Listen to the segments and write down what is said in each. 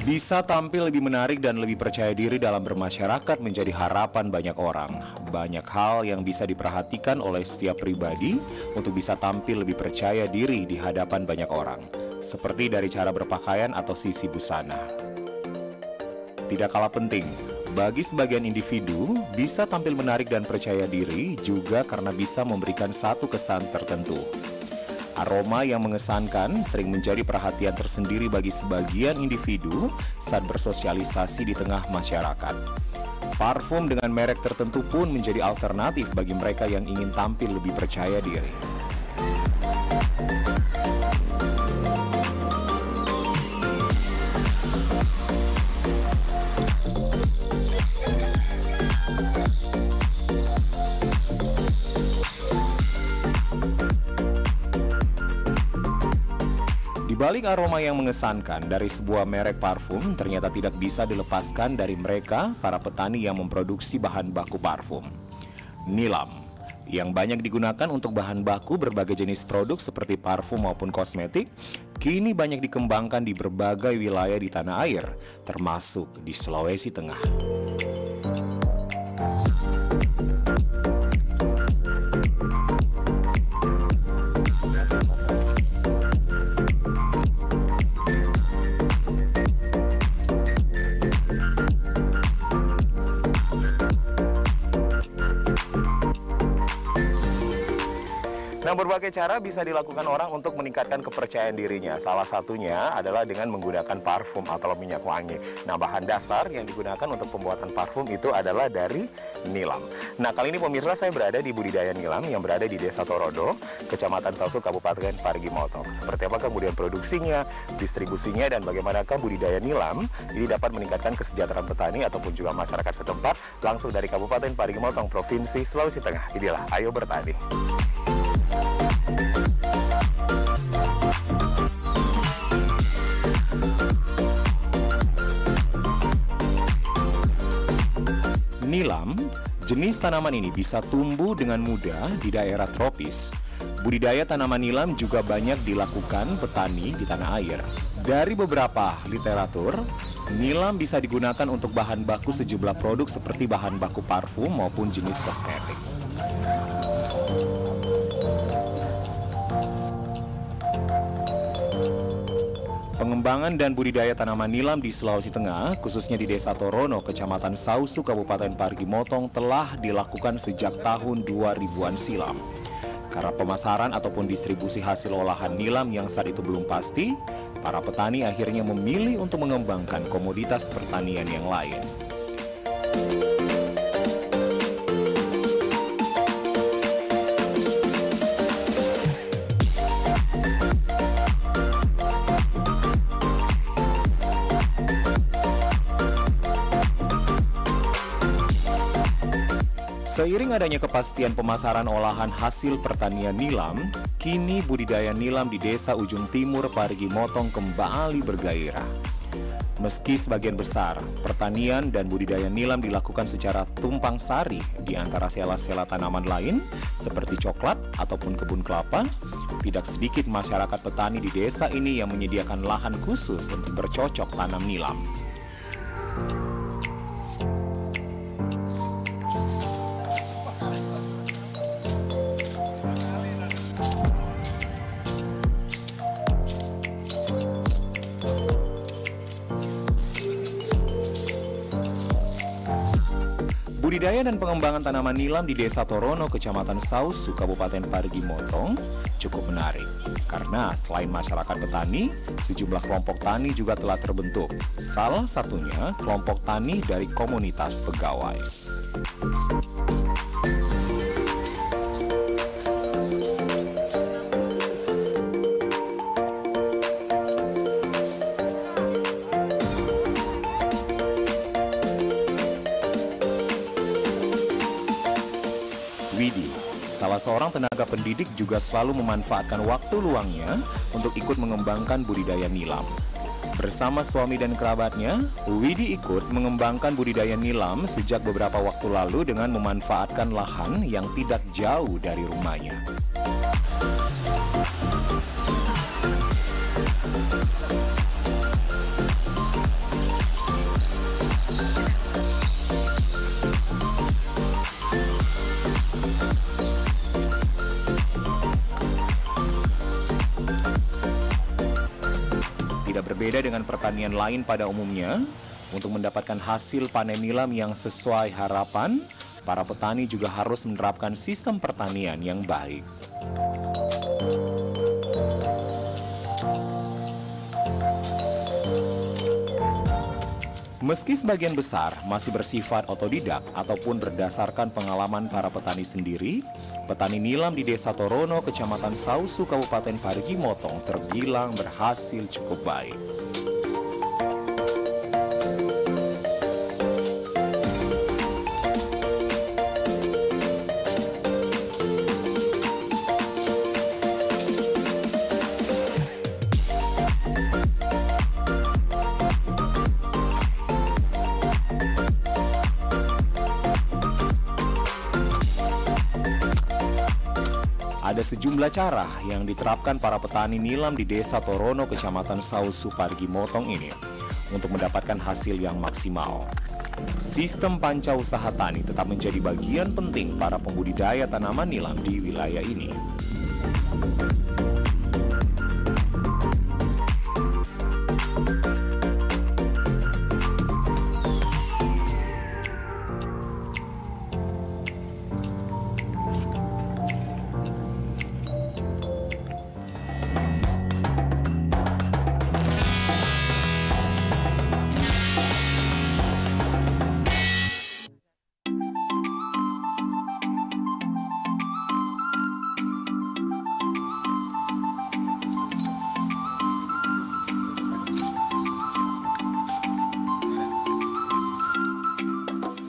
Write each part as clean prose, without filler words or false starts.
Bisa tampil lebih menarik dan lebih percaya diri dalam bermasyarakat menjadi harapan banyak orang. Banyak hal yang bisa diperhatikan oleh setiap pribadi untuk bisa tampil lebih percaya diri di hadapan banyak orang. Seperti dari cara berpakaian atau sisi busana. Tidak kalah penting, bagi sebagian individu, bisa tampil menarik dan percaya diri juga karena bisa memberikan satu kesan tertentu. Aroma yang mengesankan sering menjadi perhatian tersendiri bagi sebagian individu saat bersosialisasi di tengah masyarakat. Parfum dengan merek tertentu pun menjadi alternatif bagi mereka yang ingin tampil lebih percaya diri. Di balik aroma yang mengesankan dari sebuah merek parfum, ternyata tidak bisa dilepaskan dari mereka, para petani yang memproduksi bahan baku parfum. Nilam, yang banyak digunakan untuk bahan baku berbagai jenis produk seperti parfum maupun kosmetik, kini banyak dikembangkan di berbagai wilayah di tanah air, termasuk di Sulawesi Tengah. Nah, berbagai cara bisa dilakukan orang untuk meningkatkan kepercayaan dirinya. Salah satunya adalah dengan menggunakan parfum atau minyak wangi. Nah, bahan dasar yang digunakan untuk pembuatan parfum itu adalah dari nilam. Nah, kali ini pemirsa, saya berada di budidaya nilam yang berada di Desa Torodo, Kecamatan Sausu, Kabupaten Parigi Motong. Seperti apa kemudian produksinya, distribusinya, dan bagaimanakah budidaya nilam ini dapat meningkatkan kesejahteraan petani ataupun juga masyarakat setempat langsung dari Kabupaten Parigi Motong, Provinsi Sulawesi Tengah. Inilah Ayo Bertani. Nilam, jenis tanaman ini bisa tumbuh dengan mudah di daerah tropis. Budidaya tanaman nilam juga banyak dilakukan petani di tanah air. Dari beberapa literatur, nilam bisa digunakan untuk bahan baku sejumlah produk seperti bahan baku parfum maupun jenis kosmetik. Pengembangan dan budidaya tanaman nilam di Sulawesi Tengah, khususnya di Desa Torono, Kecamatan Sausu, Kabupaten Parigi Motong, telah dilakukan sejak tahun 2000-an silam. Karena pemasaran ataupun distribusi hasil olahan nilam yang saat itu belum pasti, para petani akhirnya memilih untuk mengembangkan komoditas pertanian yang lain. Seiring adanya kepastian pemasaran olahan hasil pertanian nilam, kini budidaya nilam di Desa Ujung Timur Parigi Motong kembali bergairah. Meski sebagian besar pertanian dan budidaya nilam dilakukan secara tumpang sari di antara sela-sela tanaman lain seperti coklat ataupun kebun kelapa, tidak sedikit masyarakat petani di desa ini yang menyediakan lahan khusus untuk bercocok tanam nilam. Budidaya dan pengembangan tanaman nilam di Desa Torono, Kecamatan Sausu, Kabupaten Parigi Motong cukup menarik. Karena selain masyarakat petani, sejumlah kelompok tani juga telah terbentuk. Salah satunya kelompok tani dari komunitas pegawai. Widi, salah seorang tenaga pendidik, juga selalu memanfaatkan waktu luangnya untuk ikut mengembangkan budidaya nilam. Bersama suami dan kerabatnya, Widi ikut mengembangkan budidaya nilam sejak beberapa waktu lalu dengan memanfaatkan lahan yang tidak jauh dari rumahnya. Tidak berbeda dengan pertanian lain pada umumnya, untuk mendapatkan hasil panen nilam yang sesuai harapan, para petani juga harus menerapkan sistem pertanian yang baik. Meski sebagian besar masih bersifat otodidak ataupun berdasarkan pengalaman para petani sendiri, petani nilam di Desa Torono, Kecamatan Sausu, Kabupaten Parigi Motong terbilang berhasil cukup baik. Ada sejumlah cara yang diterapkan para petani nilam di Desa Torono, Kecamatan Sausu, Parigi Motong ini untuk mendapatkan hasil yang maksimal. Sistem panca usaha tani tetap menjadi bagian penting para pembudidaya tanaman nilam di wilayah ini.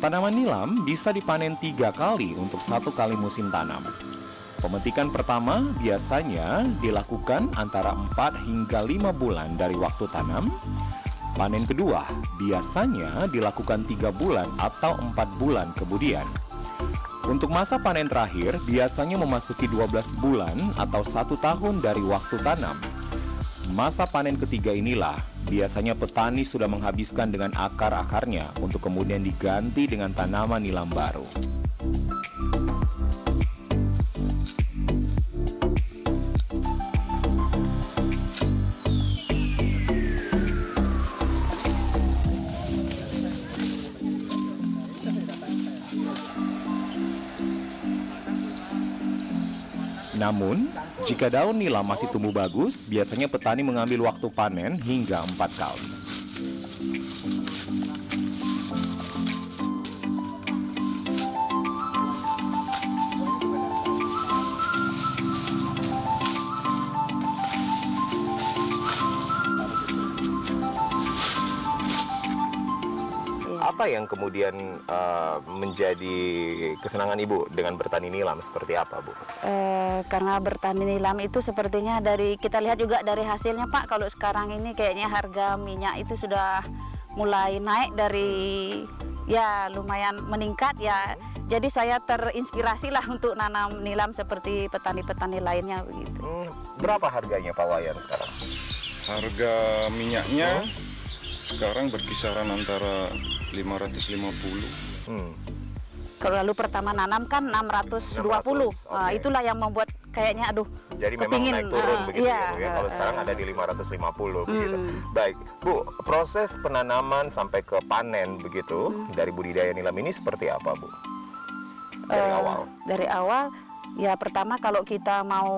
Tanaman nilam bisa dipanen 3 kali untuk 1 kali musim tanam. Pemetikan pertama biasanya dilakukan antara 4 hingga 5 bulan dari waktu tanam. Panen kedua biasanya dilakukan 3 bulan atau 4 bulan kemudian. Untuk masa panen terakhir biasanya memasuki 12 bulan atau 1 tahun dari waktu tanam. Masa panen ketiga inilah biasanya petani sudah menghabiskan dengan akar-akarnya untuk kemudian diganti dengan tanaman nilam baru. Namun, jika daun nilam masih tumbuh bagus, biasanya petani mengambil waktu panen hingga 4 kali. Apa yang kemudian menjadi kesenangan Ibu dengan bertani nilam seperti apa, Bu? Karena bertani nilam itu sepertinya dari kita lihat juga dari hasilnya, Pak. Kalau sekarang ini kayaknya harga minyak itu sudah mulai naik dari ya lumayan meningkat ya. Jadi saya terinspirasi lah untuk nanam nilam seperti petani-petani lainnya begitu. Berapa harganya Pak Wayan sekarang? Harga minyaknya sekarang berkisaran antara 550. Kalau lalu pertama nanam kan 620. Okay. Itulah yang membuat kayaknya aduh. Jadi memang naik turun begitu ya, Bu, ya. Kalau sekarang ada di 550 begitu. Baik, Bu, proses penanaman sampai ke panen begitu dari budidaya nilam ini seperti apa, Bu? Dari awal. Dari awal ya pertama kalau kita mau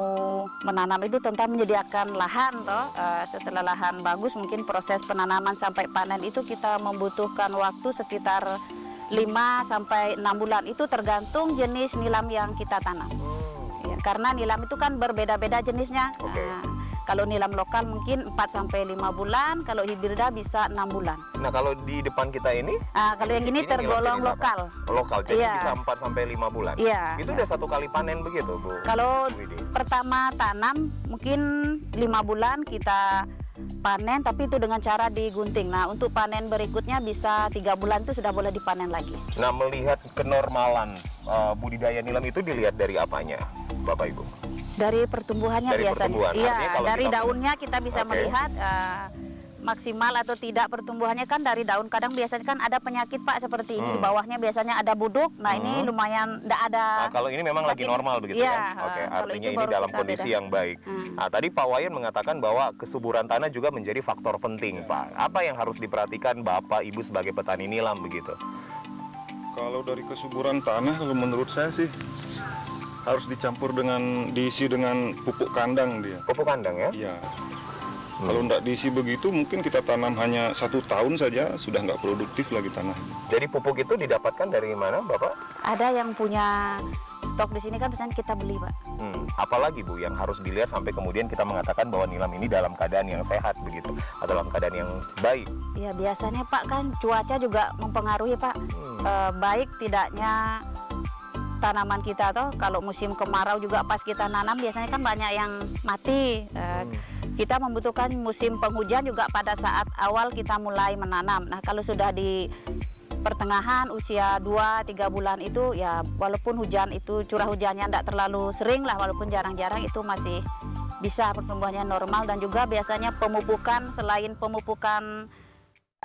menanam itu tentang menyediakan lahan toh. Setelah lahan bagus mungkin proses penanaman sampai panen itu kita membutuhkan waktu sekitar 5 sampai 6 bulan. Itu tergantung jenis nilam yang kita tanam. Ya, karena nilam itu kan berbeda-beda jenisnya. Kalau nilam lokal mungkin 4 sampai 5 bulan, kalau hibrida bisa 6 bulan. Nah, kalau di depan kita ini? Kalau yang ini tergolong lokal. Lokal, jadi bisa 4 sampai 5 bulan. Iya. Itu udah 1 kali panen begitu, Bu? Kalau pertama tanam mungkin 5 bulan kita panen, tapi itu dengan cara digunting. Nah, untuk panen berikutnya bisa 3 bulan itu sudah boleh dipanen lagi. Nah, melihat kenormalan budidaya nilam itu dilihat dari apanya, Bapak Ibu? Dari pertumbuhannya dari biasanya. Pertumbuhan. Iya, dari daunnya kita bisa melihat maksimal atau tidak pertumbuhannya kan dari daun. Kadang biasanya kan ada penyakit Pak seperti ini, di bawahnya biasanya ada buduk. Nah ini lumayan tidak ada. Nah, kalau ini memang lagi normal begitu ya? Oke, Kalau artinya itu ini baru dalam kita kondisi beda. yang baik. Nah, tadi Pak Wayan mengatakan bahwa kesuburan tanah juga menjadi faktor penting, Pak. Apa yang harus diperhatikan Bapak Ibu sebagai petani nilam begitu? Kalau dari kesuburan tanah, kalau menurut saya sih harus diisi dengan pupuk kandang dia. Pupuk kandang ya? Iya. Kalau tidak diisi begitu, mungkin kita tanam hanya 1 tahun saja sudah nggak produktif lagi tanah. Jadi pupuk itu didapatkan dari mana, Bapak? Ada yang punya stok di sini kan biasanya kita beli Pak. Apalagi Bu yang harus dilihat sampai kemudian kita mengatakan bahwa nilam ini dalam keadaan yang sehat begitu, atau dalam keadaan yang baik? Ya biasanya Pak kan cuaca juga mempengaruhi Pak. Baik tidaknya tanaman kita atau kalau musim kemarau juga pas kita nanam biasanya kan banyak yang mati. Kita membutuhkan musim penghujan juga pada saat awal kita mulai menanam. Nah kalau sudah di pertengahan usia 2-3 bulan itu ya walaupun hujan itu curah hujannya tidak terlalu sering lah, walaupun jarang-jarang itu masih bisa pertumbuhannya normal. Dan juga biasanya pemupukan, selain pemupukan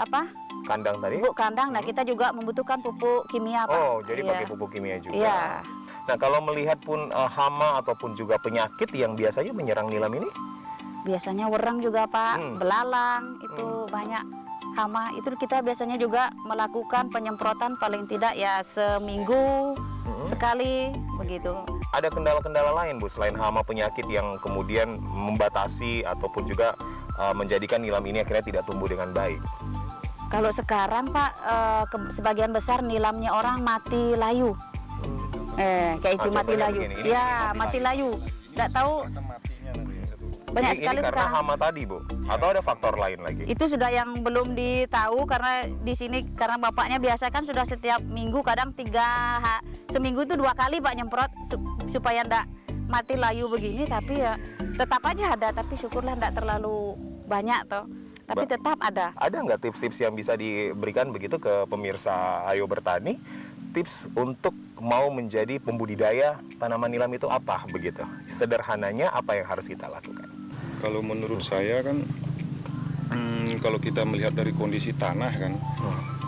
apa? Kandang tadi? Pupuk kandang, nah kita juga membutuhkan pupuk kimia Pak. Oh, jadi pakai pupuk kimia juga. Iya. Nah, kalau melihat pun hama ataupun juga penyakit yang biasanya menyerang nilam ini? Biasanya wereng juga Pak, belalang itu banyak hama. Itu kita biasanya juga melakukan penyemprotan paling tidak ya seminggu sekali begitu. Ada kendala-kendala lain Bu selain hama penyakit yang kemudian membatasi ataupun juga menjadikan nilam ini akhirnya tidak tumbuh dengan baik? Kalau sekarang Pak, sebagian besar nilamnya orang mati layu. Kayak itu mati layu. Ya, mati layu. Nggak tahu. Banyak sekali ini karena sekarang. hama tadi Bu, atau ada faktor lain lagi? Itu sudah yang belum ditahu karena di sini karena bapaknya biasa kan sudah setiap minggu kadang seminggu itu 2 kali Pak nyemprot supaya ndak mati layu begini, tapi ya tetap aja ada, tapi syukurlah ndak terlalu banyak toh. Tapi tetap ada. Ada nggak tips-tips yang bisa diberikan begitu ke pemirsa Ayo Bertani? Tips untuk mau menjadi pembudidaya tanaman nilam itu apa begitu? Sederhananya apa yang harus kita lakukan? Kalau menurut saya kan, kalau kita melihat dari kondisi tanah kan,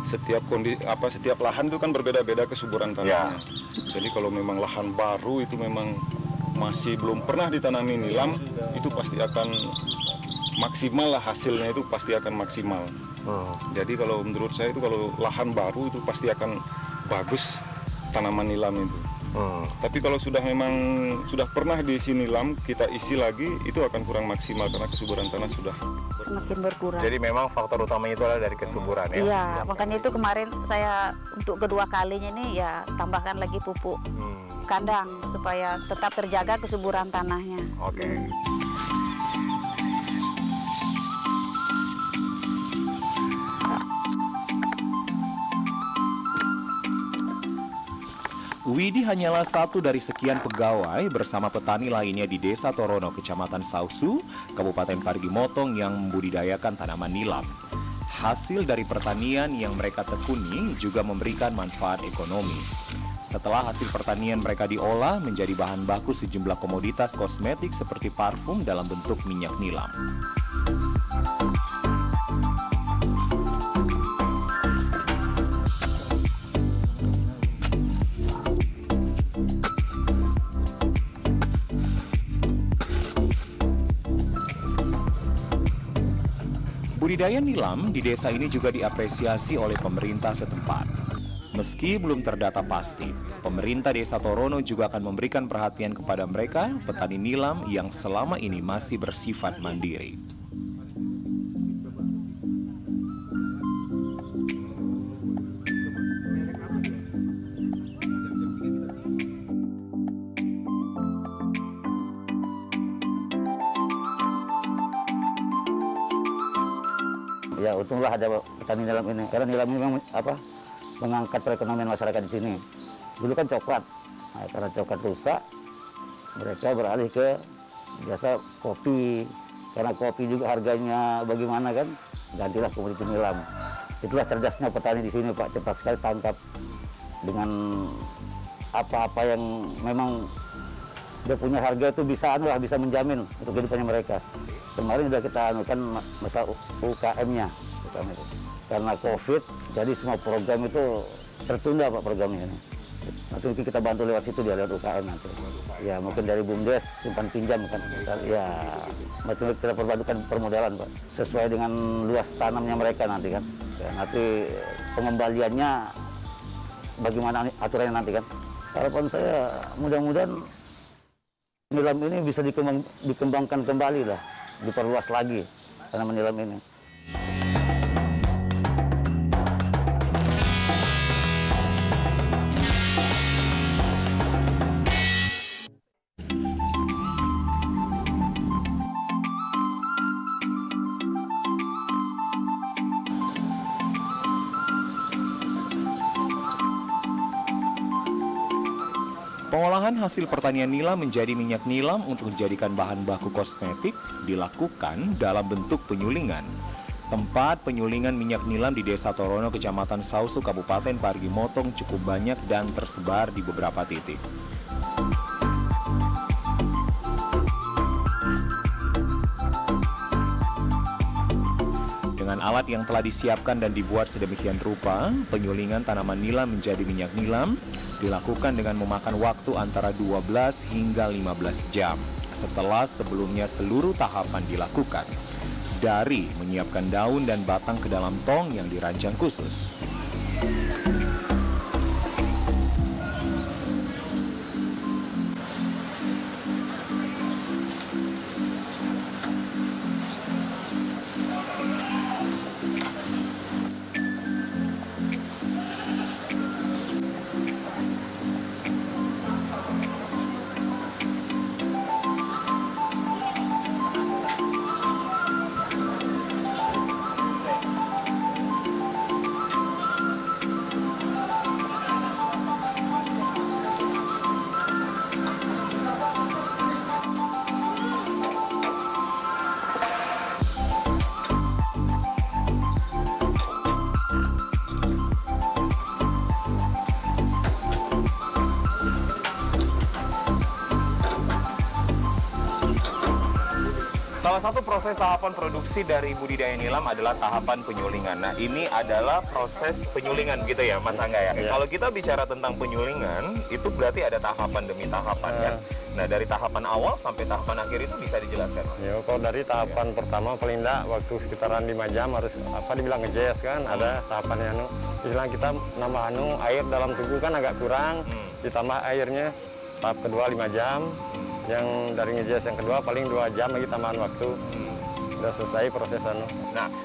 setiap lahan itu kan berbeda-beda kesuburan tanahnya. Jadi kalau memang lahan baru itu memang masih belum pernah ditanami nilam, itu pasti akan maksimal lah, hasilnya itu pasti akan maksimal. Jadi kalau menurut saya itu kalau lahan baru itu pasti akan bagus tanaman nilam itu. Tapi kalau sudah pernah diisi nilam, kita isi lagi itu akan kurang maksimal karena kesuburan tanah sudah semakin berkurang. Jadi memang faktor utamanya itu adalah dari kesuburan ya? Iya, makanya itu kemarin saya untuk kedua kalinya ini ya tambahkan lagi pupuk kandang supaya tetap terjaga kesuburan tanahnya. Oke. Widi hanyalah satu dari sekian pegawai bersama petani lainnya di Desa Torono, Kecamatan Sausu, Kabupaten Parigi Motong yang membudidayakan tanaman nilam. Hasil dari pertanian yang mereka tekuni juga memberikan manfaat ekonomi. Setelah hasil pertanian mereka diolah menjadi bahan baku sejumlah komoditas kosmetik seperti parfum dalam bentuk minyak nilam. Budidaya nilam di desa ini juga diapresiasi oleh pemerintah setempat. Meski belum terdata pasti, pemerintah Desa Torono juga akan memberikan perhatian kepada mereka, petani nilam yang selama ini masih bersifat mandiri. Ya untunglah ada petani nilam ini, karena nilam ini memang mengangkat perekonomian masyarakat di sini. Dulu kan coklat, nah, karena coklat rusak, mereka beralih ke biasa kopi. Karena kopi juga harganya bagaimana kan, gantilah komoditi nilam. Itulah cerdasnya petani di sini Pak, cepat sekali tangkap dengan apa-apa yang memang dia punya harga itu bisa bisa menjamin untuk kehidupannya mereka. Kemarin sudah kita anukan masalah UKM-nya, karena COVID, jadi semua program itu tertunda Pak programnya ini. Nanti mungkin kita bantu lewat situ dia, lewat UKM nanti. Ya mungkin dari BUMDes simpan pinjam kan, ya macam kita perbantukan permodalan Pak, sesuai dengan luas tanamnya mereka nanti kan. Ya, nanti pengembaliannya bagaimana aturannya nanti kan. Harapan saya mudah-mudahan nilam ini bisa dikembangkan kembali lah, diperluas lagi tanaman nilam ini. Pengolahan hasil pertanian nilam menjadi minyak nilam untuk dijadikan bahan baku kosmetik dilakukan dalam bentuk penyulingan. Tempat penyulingan minyak nilam di Desa Torono, Kecamatan Sausu, Kabupaten Parigi Motong cukup banyak dan tersebar di beberapa titik. Dengan alat yang telah disiapkan dan dibuat sedemikian rupa, penyulingan tanaman nilam menjadi minyak nilam dilakukan dengan memakan waktu antara 12 hingga 15 jam setelah sebelumnya seluruh tahapan dilakukan, dari menyiapkan daun dan batang ke dalam tong yang dirancang khusus. Salah satu proses tahapan produksi dari budidaya nilam adalah tahapan penyulingan. Nah, ini adalah proses penyulingan gitu ya, Mas Angga ya. Kalau kita bicara tentang penyulingan, itu berarti ada tahapan demi tahapan ya. Nah, dari tahapan awal sampai tahapan akhir itu bisa dijelaskan, Mas? Ya, kalau dari tahapan pertama paling enggak waktu sekitaran 5 jam harus apa dibilang ngejes kan, ada tahapannya istilah kita nambah air dalam tubuh kan agak kurang, ditambah airnya. Tahap kedua 5 jam. Yang dari ngejes yang kedua paling 2 jam lagi tambahan waktu. Udah selesai proses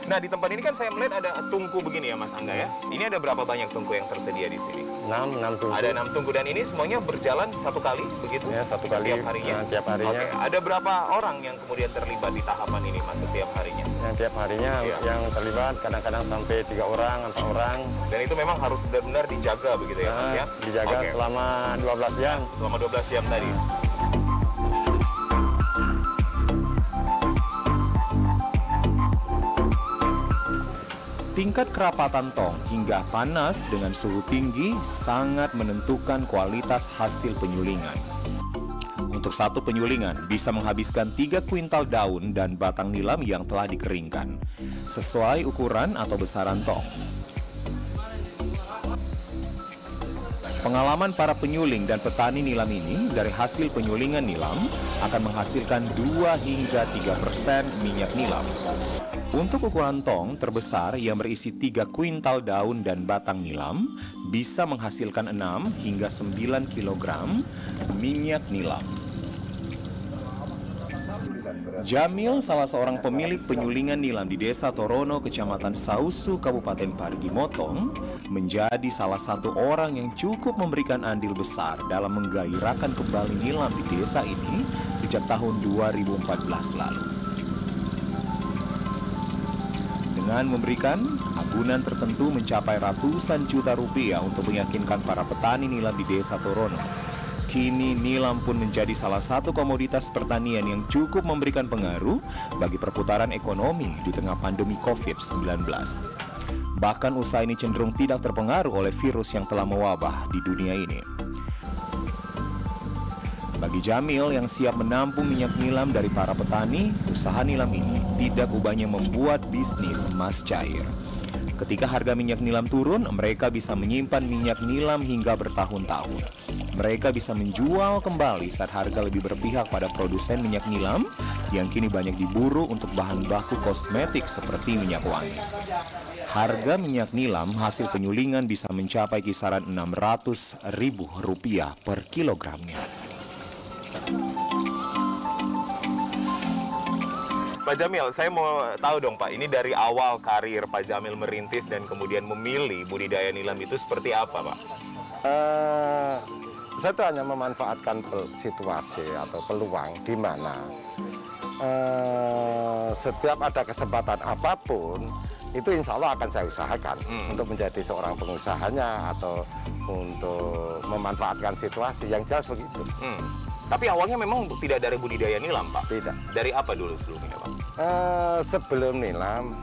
Nah, di tempat ini kan saya melihat ada tungku begini ya, Mas Angga ya. Ini ada berapa banyak tungku yang tersedia di sini? 6 tungku. Ada 6 tungku dan ini semuanya berjalan satu kali begitu? Ya, satu kali. Setiap harinya? Tiap harinya. Oke. Ada berapa orang yang kemudian terlibat di tahapan ini, Mas, setiap harinya? Yang tiap harinya yang terlibat kadang-kadang sampai 3 orang, 4 orang. Dan itu memang harus benar-benar dijaga begitu ya, Mas ya? Dijaga selama 12 jam. Selama 12 jam tadi. Tingkat kerapatan tong hingga panas dengan suhu tinggi sangat menentukan kualitas hasil penyulingan. Untuk satu penyulingan bisa menghabiskan 3 kuintal daun dan batang nilam yang telah dikeringkan, sesuai ukuran atau besaran tong. Pengalaman para penyuling dan petani nilam ini dari hasil penyulingan nilam akan menghasilkan 2 hingga 3% minyak nilam. Untuk ukuran tong terbesar yang berisi 3 kuintal daun dan batang nilam bisa menghasilkan 6 hingga 9 kg minyak nilam. Jamil, salah seorang pemilik penyulingan nilam di Desa Torono, Kecamatan Sausu, Kabupaten Parigi Motong, menjadi salah satu orang yang cukup memberikan andil besar dalam menggairahkan kembali nilam di desa ini sejak tahun 2014 lalu. Dengan memberikan agunan tertentu mencapai ratusan juta rupiah untuk meyakinkan para petani nilam di Desa Torono, kini nilam pun menjadi salah satu komoditas pertanian yang cukup memberikan pengaruh bagi perputaran ekonomi di tengah pandemi COVID-19. Bahkan usaha ini cenderung tidak terpengaruh oleh virus yang telah mewabah di dunia ini. Bagi Jamil yang siap menampung minyak nilam dari para petani, usaha nilam ini tidak ubahnya membuat bisnis emas cair. Ketika harga minyak nilam turun, mereka bisa menyimpan minyak nilam hingga bertahun-tahun. Mereka bisa menjual kembali saat harga lebih berpihak pada produsen minyak nilam yang kini banyak diburu untuk bahan baku kosmetik seperti minyak wangi. Harga minyak nilam hasil penyulingan bisa mencapai kisaran Rp600.000 per kilogramnya. Pak Jamil, saya mau tahu dong Pak, ini dari awal karir Pak Jamil merintis dan kemudian memilih budidaya nilam itu seperti apa Pak? Saya tuh hanya memanfaatkan situasi atau peluang di mana setiap ada kesempatan apapun, itu insya Allah akan saya usahakan untuk menjadi seorang pengusahanya atau untuk memanfaatkan situasi yang jelas begitu. Tapi awalnya memang tidak dari budidaya nilam Pak? Tidak. Dari apa dulu sebelumnya Pak? Sebelum nilam,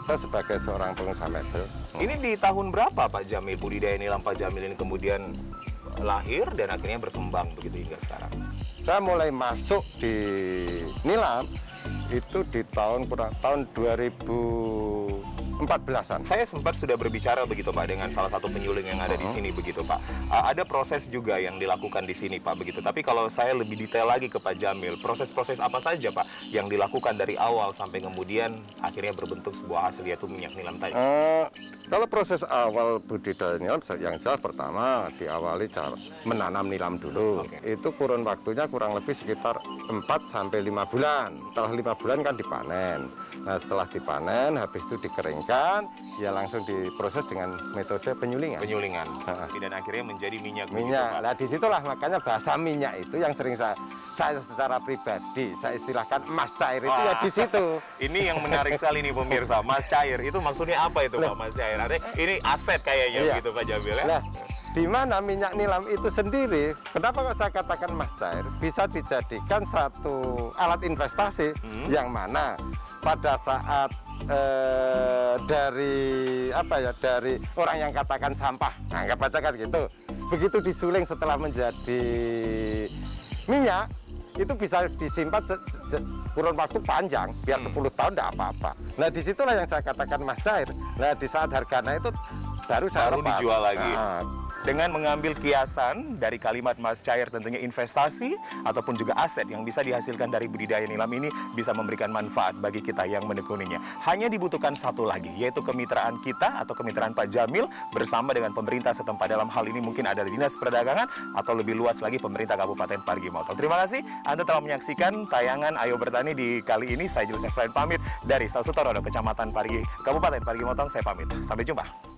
saya sebagai seorang pengusaha mebel. Ini di tahun berapa Pak Jamil, budidaya nilam Pak Jamil ini kemudian lahir dan akhirnya berkembang begitu hingga sekarang? Saya mulai masuk di nilam itu di tahun 2014-an. Saya sempat sudah berbicara begitu Pak dengan salah satu penyuling yang ada di sini begitu Pak. Ada proses juga yang dilakukan di sini Pak begitu. Tapi kalau saya lebih detail lagi ke Pak Jamil, proses-proses apa saja Pak yang dilakukan dari awal sampai kemudian akhirnya berbentuk sebuah hasil yaitu minyak nilam tadi? Kalau proses awal budidaya nilam yang jelas pertama diawali menanam nilam dulu. Itu kurun waktunya kurang lebih sekitar 4 sampai 5 bulan. Setelah 5 bulan kan dipanen. Nah setelah dipanen, habis itu dikeringkan, ya langsung diproses dengan metode penyulingan. Penyulingan. Dan akhirnya menjadi minyak. Minyak. Nah disitulah makanya bahasa minyak itu yang sering saya secara pribadi saya istilahkan emas cair itu ya di situ. Ini yang menarik sekali nih pemirsa, emas cair itu maksudnya apa itu Pak Mas Cair? Artinya ini aset kayaknya gitu Pak Jamil ya. Nah, di mana minyak nilam itu sendiri, kenapa kok saya katakan emas cair? Bisa dijadikan satu alat investasi yang mana pada saat dari orang yang katakan sampah, anggap aja kan gitu, begitu disuling setelah menjadi minyak, itu bisa disimpan kurun waktu panjang, biar 10 tahun tidak apa-apa. Nah disitulah yang saya katakan emas cair. Nah di saat harganya itu baru saya dijual lagi. Dengan mengambil kiasan dari kalimat emas cair, tentunya investasi ataupun juga aset yang bisa dihasilkan dari budidaya nilam ini bisa memberikan manfaat bagi kita yang menekuninya. Hanya dibutuhkan satu lagi, yaitu kemitraan kita atau kemitraan Pak Jamil bersama dengan pemerintah setempat. Dalam hal ini mungkin ada Dinas Perdagangan atau lebih luas lagi pemerintah Kabupaten Parigi Motong. Terima kasih Anda telah menyaksikan tayangan Ayo Bertani di kali ini. Saya Julius Efrain pamit dari Sausu Torono, Kecamatan Parigi, Kabupaten Parigi Motong. Saya pamit. Sampai jumpa.